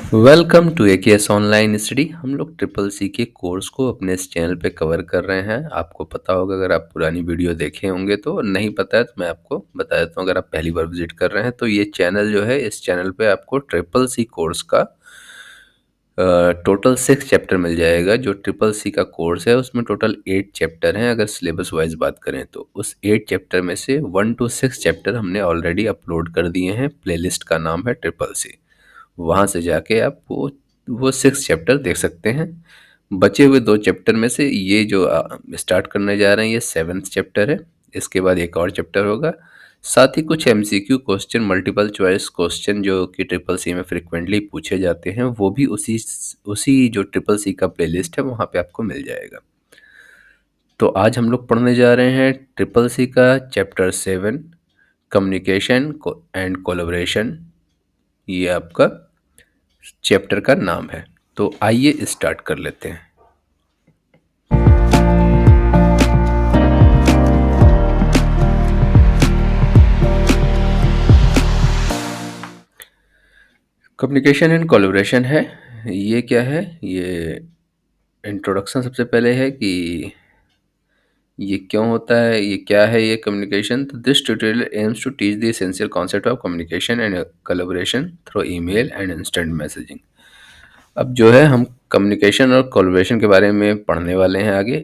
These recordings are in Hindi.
Welcome to AKS online study. हम लोग ट्रिपल सी के कोर्स को अपने इस चैनल पे कवर कर रहे हैं। आपको पता होगा अगर आप पुरानी वीडियो देखे होंगे तो, नहीं पता है तो मैं आपको बता देता हूँ। अगर आप पहली बार विजिट कर रहे हैं तो ये चैनल जो है, इस चैनल पे आपको ट्रिपल सी कोर्स का टोटल 6 चैप्टर मिल जाएगा। जो ट्रिपल सी का कोर्स है उसमें टोटल 8 चैप्टर हैं। अगर सिलेबस वाइज बात करें तो उस 8 चैप्टर में से 1 to 6 चैप्टर हमने ऑलरेडी अपलोड कर दिए हैं। प्लेलिस्ट का नाम है ट्रिपल सी। वहाँ से जाके आप वो 6 चैप्टर देख सकते हैं। बचे हुए 2 चैप्टर में से ये जो स्टार्ट करने जा रहे हैं, ये 7th चैप्टर है। इसके बाद एक और चैप्टर होगा। साथ ही कुछ MCQ question, multiple choice question जो कि ट्रिपल सी में फ्रिक्वेंटली पूछे जाते हैं, वो भी उसी उसी जो ट्रिपल सी का प्लेलिस्ट है वहाँ पे आपको मिल जाएगा। तो आज हम लोग पढ़ने जा रहे हैं ट्रिपल सी का चैप्टर 7, कम्युनिकेशन एंड कोलैबोरेशन। ये आपका चैप्टर का नाम है। तो आइए स्टार्ट कर लेते हैं। कम्युनिकेशन एंड कोलैबोरेशन है। ये क्या है? ये इंट्रोडक्शन सबसे पहले है कि ये क्यों होता है, ये क्या है ये कम्युनिकेशन। तो this tutorial aims to teach the essential concept of communication and collaboration through email and instant messaging. अब जो है हम कम्युनिकेशन और कोलैबोरेशन के बारे में पढ़ने वाले हैं आगे।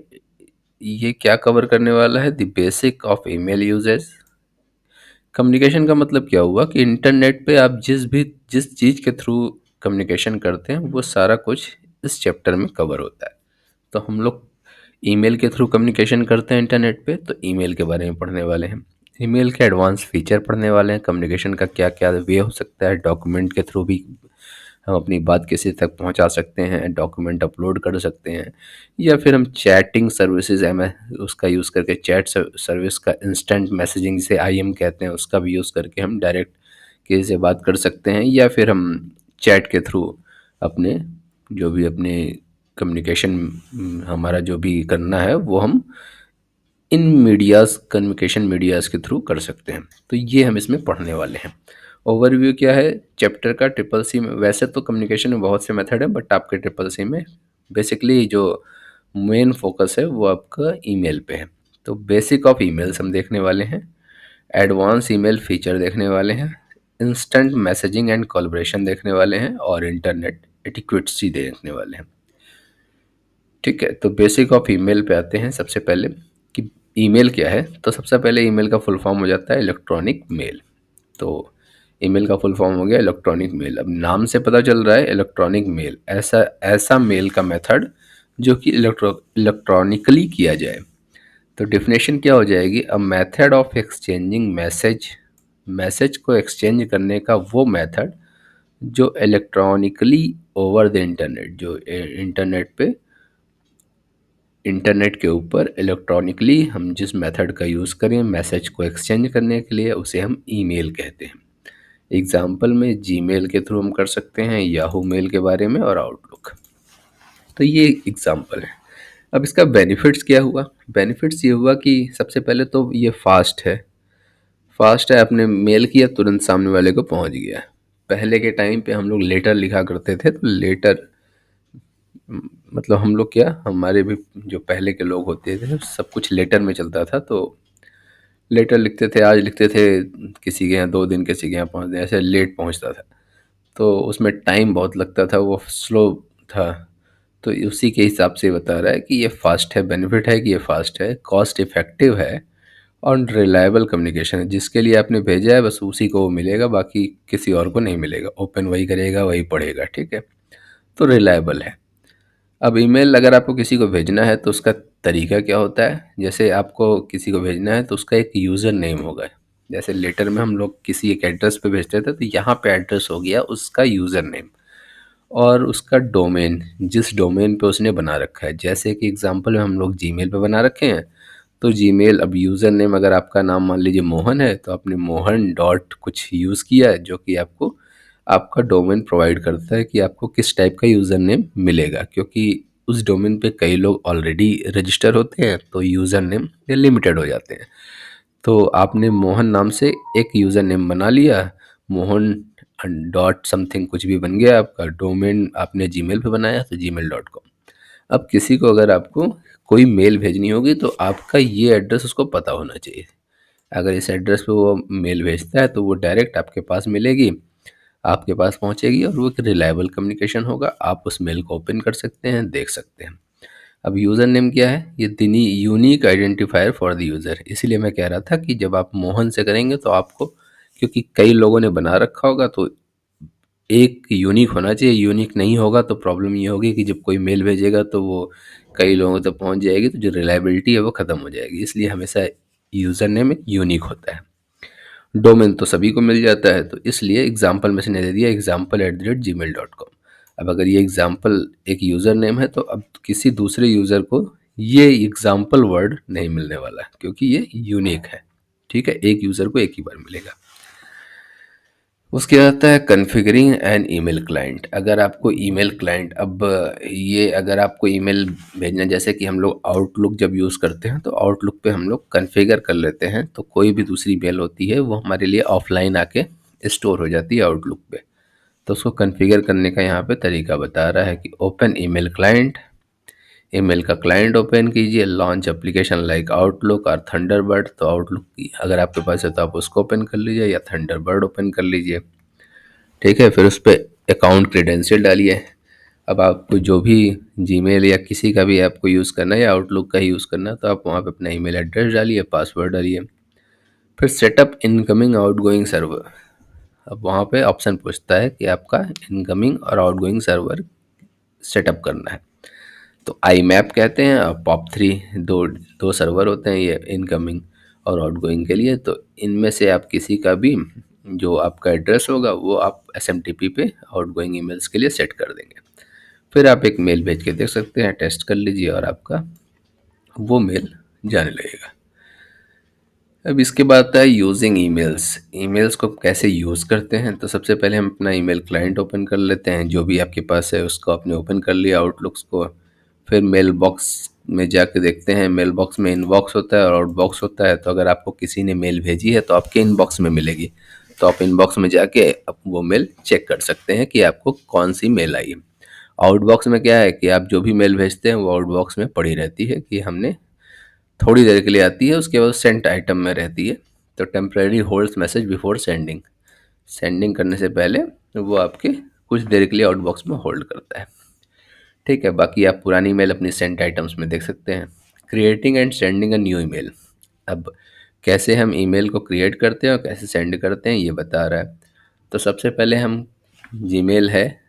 ये क्या कवर करने वाला है? The basic of email uses. Communication का मतलब क्या हुआ कि इंटरनेट पे आप जिस चीज़ के थ्रू कम्युनिकेशन करते हैं वो सारा कुछ इस चैप्टर में कवर होता है। तो हम लोग ईमेल के थ्रू कम्युनिकेशन करते हैं इंटरनेट पे, तो ईमेल के बारे में पढ़ने वाले हैं। ईमेल के एडवांस फीचर पढ़ने वाले हैं। कम्युनिकेशन का क्या क्या वे हो सकता है। डॉक्यूमेंट के थ्रू भी हम अपनी बात किसी तक पहुंचा सकते हैं, डॉक्यूमेंट अपलोड कर सकते हैं, या फिर हम चैटिंग सर्विसेज उसका यूज़ करके, चैट सर्विस का इंस्टेंट मैसेजिंग जिसे आईएम कहते हैं, उसका भी यूज़ करके हम डायरेक्ट किसी से बात कर सकते हैं। या फिर हम चैट के थ्रू अपने जो भी अपने कम्युनिकेशन, हमारा जो भी करना है वो हम इन मीडियाज़, कम्युनिकेशन मीडियाज़ के थ्रू कर सकते हैं। तो ये हम इसमें पढ़ने वाले हैं। ओवरव्यू क्या है चैप्टर का ट्रिपल सी में? वैसे तो कम्युनिकेशन में बहुत से मेथड है, बट आपके ट्रिपल सी में बेसिकली जो मेन फोकस है वो आपका ईमेल पे है। तो बेसिक ऑफ ईमेल्स हम देखने वाले हैं, एडवांस ईमेल फीचर देखने वाले हैं, इंस्टेंट मैसेजिंग एंड कोलैबोरेशन देखने वाले हैं, और इंटरनेट एटिक्वेट्सी देखने वाले हैं। ठीक है, तो बेसिक ऑफ ईमेल पे आते हैं। सबसे पहले कि ईमेल क्या है, तो सबसे पहले ईमेल का फुल फॉर्म हो जाता है इलेक्ट्रॉनिक मेल। तो ईमेल का फुल फॉर्म हो गया इलेक्ट्रॉनिक मेल। अब नाम से पता चल रहा है इलेक्ट्रॉनिक मेल, ऐसा ऐसा मेल का मेथड जो कि इलेक्ट्रॉनिकली किया जाए। तो डेफिनेशन क्या हो जाएगी? A method of exchanging message, message को एक्सचेंज करने का वो मेथड जो इलेक्ट्रॉनिकली ओवर द इंटरनेट, जो इंटरनेट पे, इंटरनेट के ऊपर इलेक्ट्रॉनिकली हम जिस मेथड का यूज़ करें मैसेज को एक्सचेंज करने के लिए, उसे हम ईमेल कहते हैं। एग्जाम्पल में जीमेल के थ्रू हम कर सकते हैं, याहू मेल के बारे में, और आउटलुक। तो ये एग्जाम्पल है। अब इसका बेनिफिट्स क्या हुआ? बेनिफिट्स ये हुआ कि सबसे पहले तो ये फास्ट है। फास्ट है, आपने मेल किया तुरंत सामने वाले को पहुंच गया। पहले के टाइम पे हम लोग लेटर लिखा करते थे, तो लेटर मतलब हम लोग क्या, हमारे भी जो पहले के लोग होते थे सब कुछ लेटर में चलता था। तो लेटर लिखते थे, आज लिखते थे किसी के यहाँ 2 दिन, किसी के यहाँ 5 दिन, ऐसे लेट पहुँचता था। तो उसमें टाइम बहुत लगता था, वो स्लो था। तो उसी के हिसाब से बता रहा है कि ये फास्ट है। बेनिफिट है कि ये फास्ट है, कॉस्ट इफ़ेक्टिव है, और रिलायबल कम्युनिकेशन है। जिसके लिए आपने भेजा है बस उसी को वो मिलेगा, बाकी किसी और को नहीं मिलेगा। ओपन वही करेगा, वही पढ़ेगा। ठीक है, तो रिलायबल है। अब ईमेल अगर आपको किसी को भेजना है तो उसका तरीका क्या होता है? जैसे आपको किसी को भेजना है तो उसका एक यूज़र नेम होगा। जैसे लेटर में हम लोग किसी एक एड्रेस पे भेजते थे, तो यहाँ पे एड्रेस हो गया उसका यूज़र नेम, और उसका डोमेन, जिस डोमेन पे उसने बना रखा है। जैसे कि एग्जांपल में हम लोग जीमेल पे बना रखे हैं, तो जीमेल, अब यूज़र नेम अगर आपका नाम मान लीजिए मोहन है, तो आपने मोहन डॉट कुछ यूज़ किया है, जो कि आपको आपका डोमेन प्रोवाइड करता है कि आपको किस टाइप का यूज़र नेम मिलेगा। क्योंकि उस डोमेन पे कई लोग ऑलरेडी रजिस्टर होते हैं, तो यूज़र नेम ये लिमिटेड हो जाते हैं। तो आपने मोहन नाम से एक यूज़र नेम बना लिया, मोहन डॉट समथिंग कुछ भी बन गया आपका डोमेन, आपने जीमेल पे बनाया तो gmail.com। अब किसी को अगर आपको कोई मेल भेजनी होगी तो आपका ये एड्रेस उसको पता होना चाहिए। अगर इस एड्रेस पे वो मेल भेजता है तो वो डायरेक्ट आपके पास मिलेगी, आपके पास पहुंचेगी और वो एक रिलायबल कम्युनिकेशन होगा। आप उस मेल को ओपन कर सकते हैं, देख सकते हैं। अब यूज़र नेम क्या है? ये दिनी unique identifier for the user. इसीलिए मैं कह रहा था कि जब आप मोहन से करेंगे तो आपको, क्योंकि कई लोगों ने बना रखा होगा तो एक यूनिक होना चाहिए। यूनिक नहीं होगा तो प्रॉब्लम ये होगी कि जब कोई मेल भेजेगा तो वो कई लोगों तक पहुंच जाएगी, तो जो रिलायबिलिटी है वो ख़त्म हो जाएगी। इसलिए हमेशा यूज़र नेम एक यूनिक होता है। डोमेन तो सभी को मिल जाता है, तो इसलिए एग्जाम्पल में से ने दे दिया example@gmail.com। अब अगर ये एग्जाम्पल एक यूज़र नेम है तो अब किसी दूसरे यूज़र को ये एग्जाम्पल वर्ड नहीं मिलने वाला है, क्योंकि ये यूनिक है। ठीक है, एक यूज़र को एक ही बार मिलेगा। उसके बाद आता है कॉन्फ़िगरिंग एन ईमेल क्लाइंट। अगर आपको ईमेल क्लाइंट, अब ये अगर आपको ईमेल भेजना, जैसे कि हम लोग आउटलुक जब यूज़ करते हैं तो आउटलुक पे हम लोग कॉन्फ़िगर कर लेते हैं, तो कोई भी दूसरी मेल होती है वो हमारे लिए ऑफलाइन आके स्टोर हो जाती है आउटलुक पे। तो उसको कॉन्फ़िगर करने का यहाँ पे तरीका बता रहा है कि ओपन ईमेल क्लाइंट, ईमेल का क्लाइंट ओपन कीजिए, लॉन्च एप्लीकेशन लाइक आउटलुक और थंडरबर्ड। तो आउटलुक की अगर आपके पास है तो आप उसको ओपन कर लीजिए या थंडरबर्ड ओपन कर लीजिए। ठीक है, फिर उस पर अकाउंट क्रेडेंशियल डालिए। अब आपको जो भी जीमेल या किसी का भी ऐप को यूज़ करना है या आउटलुक का ही यूज़ करना है तो आप वहाँ पे अपना ईमेल एड्रेस डालिए, पासवर्ड डालिए। फिर सेटअप इनकमिंग आउटगोइंग सर्वर। अब वहाँ पे ऑप्शन पूछता है कि आपका इनकमिंग और आउटगोइंग सर्वर सेटअप करना है। तो आई मैप कहते हैं और POP3, दो दो सर्वर होते हैं ये इनकमिंग और आउटगोइंग के लिए। तो इनमें से आप किसी का भी जो आपका एड्रेस होगा वो आप SMTP पे आउटगोइंग ईमेल्स के लिए सेट कर देंगे। फिर आप एक मेल भेज के देख सकते हैं, टेस्ट कर लीजिए और आपका वो मेल जाने लगेगा। अब इसके बाद आता है यूजिंग ईमेल्स। ईमेल्स को कैसे यूज़ करते हैं, तो सबसे पहले हम अपना ईमेल क्लाइंट ओपन कर लेते हैं, जो भी आपके पास है उसको आपने ओपन कर लिया आउटलुक्स को। फिर मेल बॉक्स में जाके देखते हैं, मेल बॉक्स में इनबॉक्स होता है और आउटबॉक्स होता है। तो अगर आपको किसी ने मेल भेजी है तो आपके इनबॉक्स में मिलेगी, तो आप इनबॉक्स में जाके आप वो मेल चेक कर सकते हैं कि आपको कौन सी मेल आई है। आउटबॉक्स में क्या है कि आप जो भी मेल भेजते हैं वो आउटबॉक्स में पड़ी रहती है कि हमने थोड़ी देर के लिए आती है, उसके बाद सेंट आइटम में रहती है। तो temporary holds message before sending, sending करने से पहले वो आपके कुछ देर के लिए आउटबॉक्स में होल्ड करता है। ठीक है, बाकी आप पुरानी मेल अपनी सेंट आइटम्स में देख सकते हैं। Creating and sending a new email. अब कैसे हम ईमेल को क्रिएट करते हैं और कैसे सेंड करते हैं ये बता रहा है। तो सबसे पहले हम, जीमेल है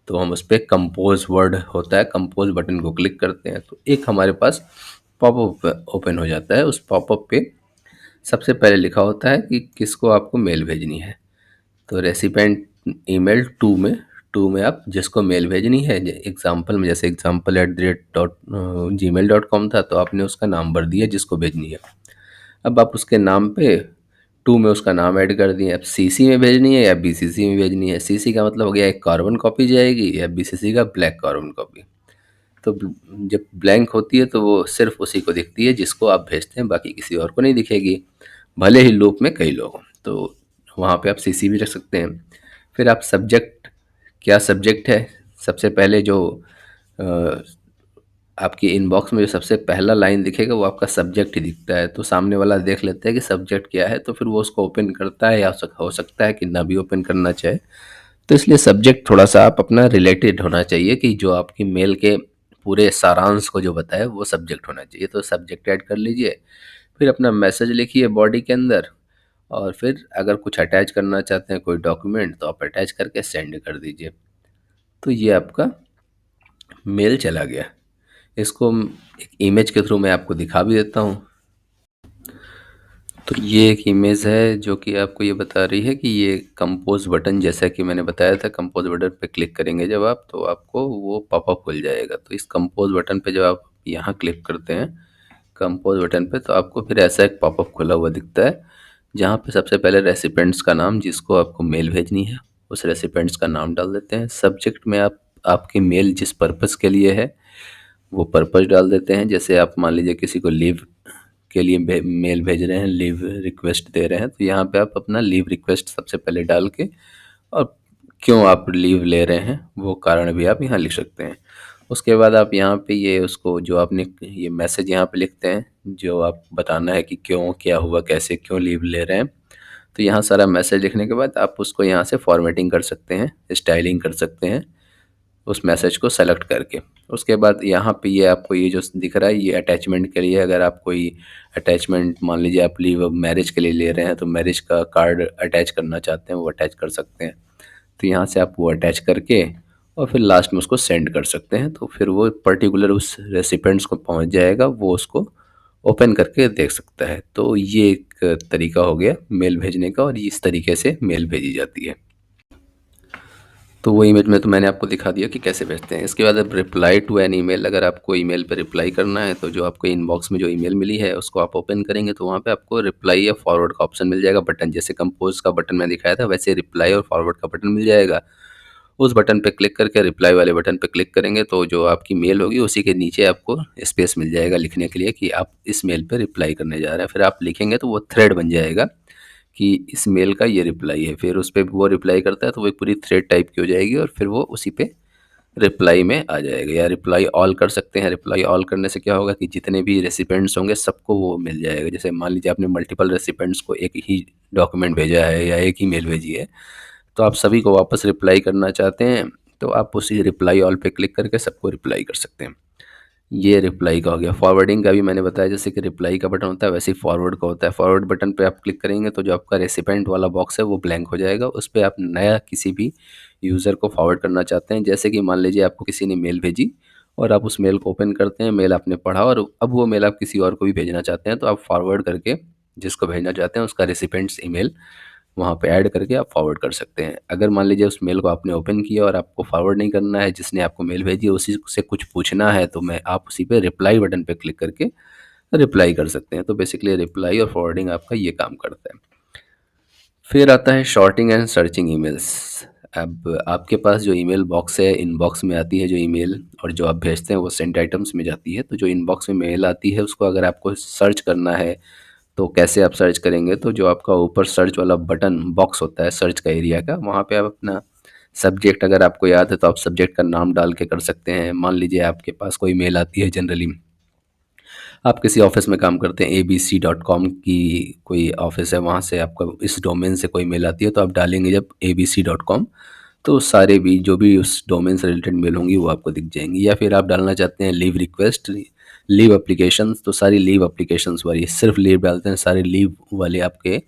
तो हम उस पर कंपोज वर्ड होता है, कंपोज बटन को क्लिक करते हैं तो एक हमारे पास पॉपअप ओपन हो जाता है। उस पॉपअप पे सबसे पहले लिखा होता है कि किसको आपको मेल भेजनी है। तो रेसिपेंट ईमेल टू में आप जिसको मेल भेजनी है, एग्जाम्पल में जैसे example@gmail.com था तो आपने उसका नाम भर दिया जिसको भेजनी है। अब आप उसके नाम पे टू में उसका नाम ऐड कर दिए। अब CC में भेजनी है या BCC में भेजनी है। CC का मतलब हो गया एक कार्बन कॉपी जाएगी या BCC का ब्लैक कार्बन कॉपी। तो जब ब्लैंक होती है तो वो सिर्फ उसी को दिखती है जिसको आप भेजते हैं, बाकी किसी और को नहीं दिखेगी, भले ही लूप में कई लोग हों। तो वहाँ पे आप CC भी रख सकते हैं। फिर आप सब्जेक्ट, क्या सब्जेक्ट है, सबसे पहले जो अ, आपकी इनबॉक्स में जो सबसे पहला लाइन दिखेगा वो आपका सब्जेक्ट ही दिखता है। तो सामने वाला देख लेता है कि सब्जेक्ट क्या है, तो फिर वो उसको ओपन करता है या हो सकता है कि ना भी ओपन करना चाहे। तो इसलिए सब्जेक्ट थोड़ा सा आप अपना रिलेटेड होना चाहिए कि जो आपकी मेल के पूरे सारांश को जो बताए वो सब्जेक्ट होना चाहिए। तो सब्जेक्ट ऐड कर लीजिए, फिर अपना मैसेज लिखिए बॉडी के अंदर, और फिर अगर कुछ अटैच करना चाहते हैं कोई डॉक्यूमेंट तो आप अटैच करके सेंड कर दीजिए। तो ये आपका मेल चला गया। इसको एक इमेज के थ्रू मैं आपको दिखा भी देता हूँ। तो ये एक इमेज है जो कि आपको ये बता रही है कि ये कंपोज बटन, जैसा कि मैंने बताया था, कंपोज बटन पे क्लिक करेंगे जब आप तो आपको वो पॉपअप खुल जाएगा। तो इस कंपोज बटन पे जब आप यहाँ क्लिक करते हैं कंपोज बटन पे तो आपको फिर ऐसा एक पॉपअप खुला हुआ दिखता है, जहाँ पे सबसे पहले रेसिपेंट्स का नाम, जिसको आपको मेल भेजनी है उस रेसिपेंट्स का नाम डाल देते हैं। सब्जेक्ट में आप आपकी मेल जिस पर्पज़ के लिए है वो पर्पज़ डाल देते हैं। जैसे आप मान लीजिए किसी को लीव के लिए मेल भेज रहे हैं, लीव रिक्वेस्ट दे रहे हैं, तो यहाँ पे आप अपना लीव रिक्वेस्ट सबसे पहले डाल के और क्यों आप लीव ले रहे हैं, वो कारण भी आप यहाँ लिख सकते हैं। उसके बाद आप यहाँ पे ये उसको जो आपने ये मैसेज यहाँ पे लिखते हैं, जो आप बताना है कि क्यों, क्या हुआ, कैसे, क्यों लीव ले रहे हैं। तो यहाँ सारा मैसेज लिखने के बाद आप उसको यहाँ से फॉर्मेटिंग कर सकते हैं, स्टाइलिंग कर सकते हैं उस मैसेज को सेलेक्ट करके। उसके बाद यहाँ पे ये आपको ये जो दिख रहा है, ये अटैचमेंट के लिए। अगर आप कोई अटैचमेंट, मान लीजिए आप लीव मैरिज के लिए ले रहे हैं, तो मैरिज का कार्ड अटैच करना चाहते हैं, वो अटैच कर सकते हैं। तो यहाँ से आप वो अटैच करके और फिर लास्ट में उसको सेंड कर सकते हैं, तो फिर वो पर्टिकुलर उस रेसिपेंट्स को पहुँच जाएगा, वो उसको ओपन करके देख सकता है। तो ये एक तरीका हो गया मेल भेजने का, और इस तरीके से मेल भेजी जाती है। तो वो इमेज में तो मैंने आपको दिखा दिया कि कैसे भेजते हैं। इसके बाद अब रिप्लाई टू एन ईमेल, अगर आपको ईमेल पे रिप्लाई करना है, तो जो आपको इनबॉक्स में जो ईमेल मिली है उसको आप ओपन करेंगे, तो वहाँ पे आपको रिप्लाई या फॉरवर्ड का ऑप्शन मिल जाएगा बटन। जैसे कंपोज का बटन मैं दिखाया था, वैसे रिप्लाई और फॉरवर्ड का बटन मिल जाएगा। उस बटन पे क्लिक करके, रिप्लाई वाले बटन पे क्लिक करेंगे, तो जो आपकी मेल होगी उसी के नीचे आपको स्पेस मिल जाएगा लिखने के लिए कि आप इस मेल पे रिप्लाई करने जा रहे हैं। फिर आप लिखेंगे तो वो थ्रेड बन जाएगा कि इस मेल का ये रिप्लाई है। फिर उस पे वो रिप्लाई करता है तो वो एक पूरी थ्रेड टाइप की हो जाएगी, और फिर वो उसी पे रिप्लाई में आ जाएगा। या रिप्लाई ऑल कर सकते हैं। रिप्लाई ऑल करने से क्या होगा कि जितने भी रेसिपेंट्स होंगे सबको वो मिल जाएगा। जैसे मान लीजिए आपने मल्टीपल रेसिपेंट्स को एक ही डॉक्यूमेंट भेजा है या एक ही मेल भेजी है, तो आप सभी को वापस रिप्लाई करना चाहते हैं, तो आप उसी रिप्लाई ऑल पे क्लिक करके सबको रिप्लाई कर सकते हैं। ये रिप्लाई का हो गया। फॉरवर्डिंग का भी मैंने बताया, जैसे कि रिप्लाई का बटन होता है वैसे ही फॉरवर्ड का होता है। फॉरवर्ड बटन पे आप क्लिक करेंगे तो जो आपका रेसिपेंट वाला बॉक्स है वो ब्लैंक हो जाएगा। उस पे आप नया किसी भी यूज़र को फॉरवर्ड करना चाहते हैं, जैसे कि मान लीजिए आपको किसी ने मेल भेजी और आप उस मेल को ओपन करते हैं, मेल आपने पढ़ा और अब वो मेल आप किसी और को भी भेजना चाहते हैं, तो आप फॉरवर्ड करके जिसको भेजना चाहते हैं उसका रेसिपेंट्स ईमेल वहाँ पे ऐड करके आप फॉरवर्ड कर सकते हैं। अगर मान लीजिए उस मेल को आपने ओपन किया और आपको फॉरवर्ड नहीं करना है, जिसने आपको मेल भेजी है उसी से कुछ पूछना है, तो मैं आप उसी पे रिप्लाई बटन पे क्लिक करके रिप्लाई कर सकते हैं। तो बेसिकली रिप्लाई और फॉरवर्डिंग आपका ये काम करता है। फिर आता है शॉर्टिंग एंड सर्चिंग ईमेल्स। अब आपके पास जो ईमेल बॉक्स है, इनबॉक्स में आती है जो ईमेल, और जो आप भेजते हैं वो सेंट आइटम्स में जाती है। तो जो इनबॉक्स में मेल आती है उसको अगर आपको सर्च करना है, तो कैसे आप सर्च करेंगे, तो जो आपका ऊपर सर्च वाला बटन बॉक्स होता है सर्च का एरिया का, वहाँ पे आप अपना सब्जेक्ट, अगर आपको याद है तो आप सब्जेक्ट का नाम डाल के कर सकते हैं। मान लीजिए आपके पास कोई मेल आती है, जनरली आप किसी ऑफिस में काम करते हैं, abc.com की कोई ऑफिस है, वहाँ से आपका इस डोमेन से कोई मेल आती है, तो आप डालेंगे जब abc.com, तो सारे भी जो भी उस डोमेन से रिलेटेड मेल होंगी वो आपको दिख जाएंगी। या फिर आप डालना चाहते हैं लीव रिक्वेस्ट, लीव एप्लीकेशंस, तो सारी लीव एप्लीकेशंस वाली सिर्फ लीव डालते हैं, सारे लीव वाले आपके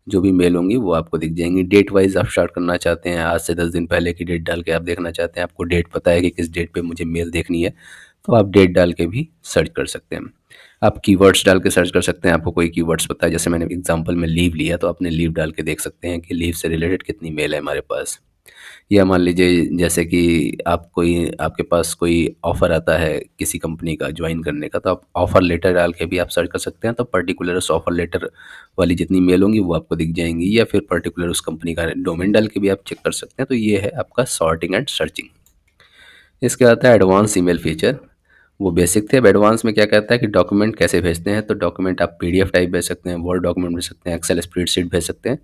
जो भी मेल होंगी वो आपको दिख जाएंगी। डेट वाइज आप स्टार्ट करना चाहते हैं, आज से 10 दिन पहले की डेट डाल के आप देखना चाहते हैं, आपको डेट पता है कि किस डेट पे मुझे मेल देखनी है, तो आप डेट डाल के भी सर्च कर सकते हैं। आप कीवर्ड्स डाल के सर्च कर सकते हैं, आपको कोई कीवर्ड्स पता है, जैसे मैंने एग्जांपल में लीव लिया, तो आपने लीव डाल के देख सकते हैं कि लीव से रिलेटेड कितनी मेल है हमारे पास। या मान लीजिए जैसे कि आपके पास कोई ऑफ़र आता है किसी कंपनी का ज्वाइन करने का, तो आप ऑफ़र लेटर डाल के भी आप सर्च कर सकते हैं, तो पर्टिकुलर उस ऑफ़र लेटर वाली जितनी मेल होंगी वो आपको दिख जाएंगी। या फिर पर्टिकुलर उस कंपनी का डोमेन डाल के भी आप चेक कर सकते हैं। तो ये है आपका सॉर्टिंग एंड सर्चिंग। इसके आता है एडवांस ईमेल फीचर। वो बेसिक थे। अब एडवांस में क्या कहता है कि डॉक्यूमेंट कैसे भेजते हैं, तो डॉक्यूमेंट आप पीडीएफ टाइप भेज सकते हैं, वर्ड डॉक्यूमेंट भेज सकते हैं, एक्सेल स्प्रेडशीट भेज सकते हैं।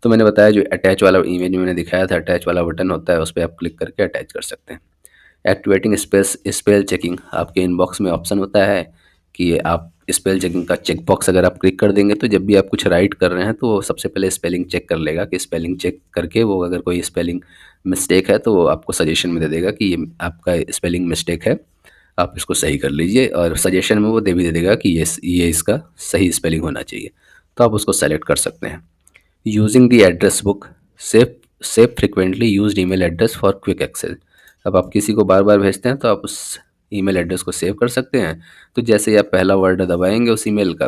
तो मैंने बताया जो अटैच वाला इमेज में मैंने दिखाया था, अटैच वाला बटन होता है, उस पर आप क्लिक करके अटैच कर सकते हैं। एक्टिवेटिंग स्पेल चेकिंग, आपके इनबॉक्स में ऑप्शन होता है कि आप स्पेल चेकिंग का चेक बॉक्स अगर आप क्लिक कर देंगे, तो जब भी आप कुछ राइट कर रहे हैं तो वो सबसे पहले स्पेलिंग चेक कर लेगा, कि स्पेलिंग चेक करके वो अगर कोई स्पेलिंग मिस्टेक है तो वो आपको सजेशन में दे देगा कि ये आपका स्पेलिंग मिस्टेक है, आप इसको सही कर लीजिए। और सजेशन में वो दे देगा कि ये इसका सही स्पेलिंग होना चाहिए, तो आप उसको सेलेक्ट कर सकते हैं। Using the address book, save save frequently used email address for quick access. अब आप किसी को बार बार भेजते हैं तो आप उस ईमेल एड्रेस को सेव कर सकते हैं। तो जैसे ही आप पहला वर्ड दबाएंगे उस ईमेल का,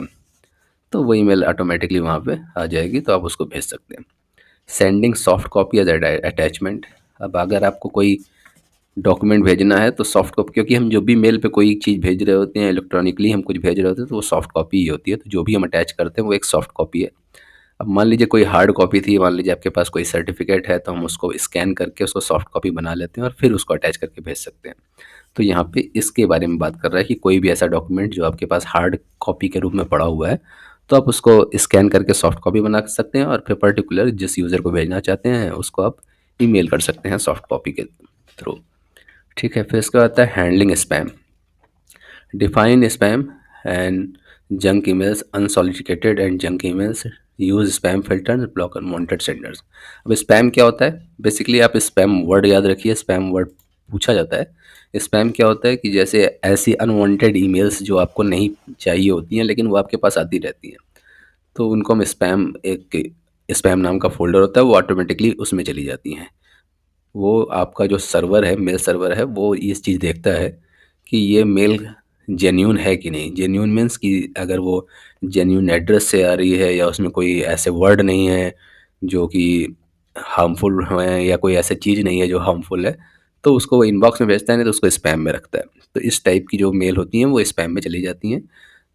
तो वो ईमेल ऑटोमेटिकली वहाँ पे आ जाएगी, तो आप उसको भेज सकते हैं। Sending soft copy as attachment. अब अगर आपको कोई डॉक्यूमेंट भेजना है तो सॉफ्ट कॉपी, क्योंकि हम जो भी मेल पे कोई चीज़ भेज रहे होते हैं, इलेक्ट्रॉनिकली हम कुछ भेज रहे होते हैं, तो वो सॉफ्ट कॉपी ही होती है। तो जो भी हम अटैच करते हैं वो एक सॉफ्ट कॉपी है। अब मान लीजिए कोई हार्ड कॉपी थी, मान लीजिए आपके पास कोई सर्टिफिकेट है, तो हम उसको स्कैन करके उसको सॉफ्ट कॉपी बना लेते हैं और फिर उसको अटैच करके भेज सकते हैं। तो यहाँ पे इसके बारे में बात कर रहा है कि कोई भी ऐसा डॉक्यूमेंट जो आपके पास हार्ड कॉपी के रूप में पड़ा हुआ है, तो आप उसको स्कैन करके सॉफ्ट कॉपी बना सकते हैं और फिर पर्टिकुलर जिस यूज़र को भेजना चाहते हैं उसको आप ईमेल कर सकते हैं सॉफ्ट कॉपी के थ्रू। ठीक है, फिर इसका आता है handling spam. Define spam and junk emails, unsolicited and junk emails, use spam filter, block unwanted senders. अब स्पैम क्या होता है? बेसिकली आप स्पैम वर्ड याद रखिए, स्पैम वर्ड पूछा जाता है। स्पैम क्या होता है कि जैसे ऐसी अनवांटेड ईमेल्स जो आपको नहीं चाहिए होती हैं लेकिन वो आपके पास आती रहती हैं, तो उनको हम स्पैम, एक स्पैम नाम का फ़ोल्डर होता है, वो ऑटोमेटिकली उसमें चली जाती हैं। वो आपका जो सर्वर है, मेल सर्वर है, वो इस चीज़ देखता है कि ये मेल जेन्युइन है कि नहीं। जेन्युइन मीन्स कि अगर वो जेन्युइन एड्रेस से आ रही है या उसमें कोई ऐसे वर्ड नहीं है जो कि हार्मफुल हैं या कोई ऐसी चीज़ नहीं है जो हार्मफुल है, तो उसको वो इनबॉक्स में भेजता है, नहीं तो उसको स्पैम में रखता है। तो इस टाइप की जो मेल होती हैं वो स्पैम में चली जाती हैं।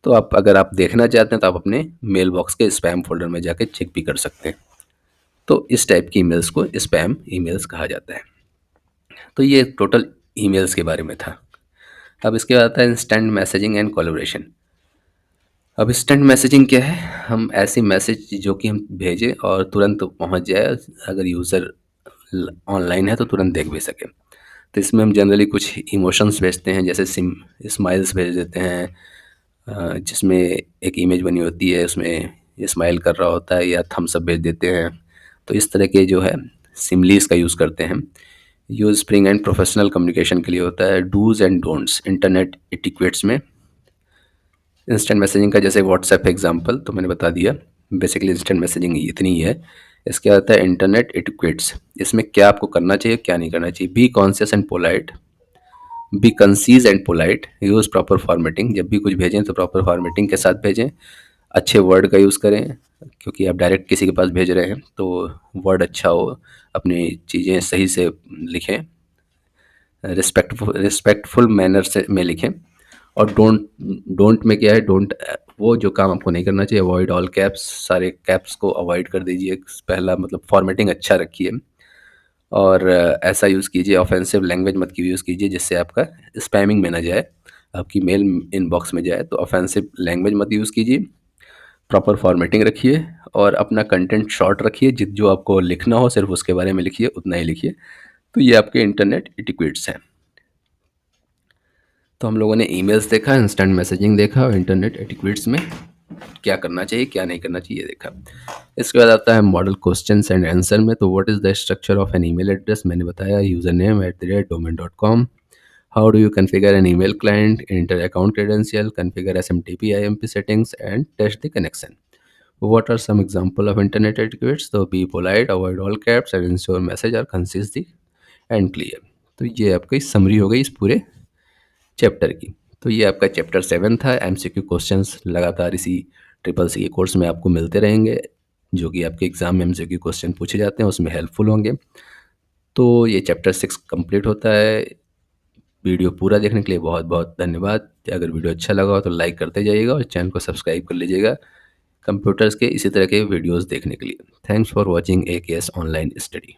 तो आप, अगर आप देखना चाहते हैं तो आप अपने मेल बॉक्स के स्पैम फ़ोल्डर में जाके चेक भी कर सकते हैं। तो इस टाइप की ईमेल्स को स्पैम ईमेल्स कहा जाता है। तो ये टोटल ईमेल्स के बारे में था। अब इसके बाद आता है इंस्टेंट मैसेजिंग एंड कोलैबोरेशन। अब इंस्टेंट मैसेजिंग क्या है? हम ऐसी मैसेज जो कि हम भेजें और तुरंत पहुंच जाए, अगर यूज़र ऑनलाइन है तो तुरंत देख भी सके। तो इसमें हम जनरली कुछ इमोशंस भेजते हैं, जैसे सिम स्माइल्स भेज देते हैं, जिसमें एक इमेज बनी होती है, उसमें स्माइल कर रहा होता है, या थम्स अप भेज देते हैं। तो इस तरह के जो है सिमलीज का यूज़ करते हैं। Use spring and professional communication के लिए होता है। डूज एंड डोंट्स इंटरनेट इटिक्वेट्स में इंस्टेंट मैसेजिंग का, जैसे व्हाट्सएप एग्जांपल तो मैंने बता दिया। बेसिकली इंस्टेंट मैसेजिंग इतनी ही है। इसके आता है इंटरनेट इटिक्वेट्स। इसमें क्या आपको करना चाहिए, क्या नहीं करना चाहिए। Be conscious and polite, be concise and polite, use proper formatting. जब भी कुछ भेजें तो प्रॉपर फॉर्मेटिंग के साथ भेजें। अच्छे वर्ड का यूज़ करें, क्योंकि आप डायरेक्ट किसी के पास भेज रहे हैं तो वर्ड अच्छा हो, अपनी चीज़ें सही से लिखें, रिस्पेक्टफुल मैनर से में लिखें। और डोंट, डोंट में क्या है? डोंट, वो जो काम आपको नहीं करना चाहिए, अवॉइड ऑल कैप्स, सारे कैप्स को अवॉइड कर दीजिए। पहला मतलब फॉर्मेटिंग अच्छा रखिए। और ऐसा यूज़ कीजिए, ऑफेंसिव लैंग्वेज मत यूज़ कीजिए जिससे आपका स्पैमिंग में ना जाए, आपकी मेल इनबॉक्स में जाए। तो ऑफेंसिव लैंग्वेज मत यूज़ कीजिए, प्रॉपर फॉर्मेटिंग रखिए, और अपना कंटेंट शॉर्ट रखिए। जो आपको लिखना हो सिर्फ उसके बारे में लिखिए, उतना ही लिखिए। तो ये आपके इंटरनेट इटिक्वेट्स हैं। तो हम लोगों ने ईमेल्स देखा, इंस्टेंट मैसेजिंग देखा, और इंटरनेट एटिक्वेट्स में क्या करना चाहिए, क्या नहीं करना चाहिए देखा। इसके बाद आता है मॉडल क्वेश्चंस एंड आंसर में। तो what is the structure of an email address, मैंने बताया, user name @domain.com। How do you configure an email client, enter account credential, configure SMTP IMP settings and test the connection. What are some example of internet etiquettes? So be polite, avoid all caps, and ensure message are concise and clear। तो ये आपकी समरी हो गई इस पूरे चैप्टर की। तो ये आपका चैप्टर 7 था। एमसीक्यू क्वेश्चंस लगातार इसी ट्रिपल सी के कोर्स में आपको मिलते रहेंगे, जो कि आपके एग्जाम में एमसीक्यू क्वेश्चन पूछे जाते हैं, उसमें हेल्पफुल होंगे। तो ये चैप्टर 6 कंप्लीट होता है। वीडियो पूरा देखने के लिए बहुत बहुत धन्यवाद। अगर वीडियो अच्छा लगा हो तो लाइक करते जाइएगा और चैनल को सब्सक्राइब कर लीजिएगा कंप्यूटर्स के इसी तरह के वीडियोस देखने के लिए। Thanks for watching AKS online study.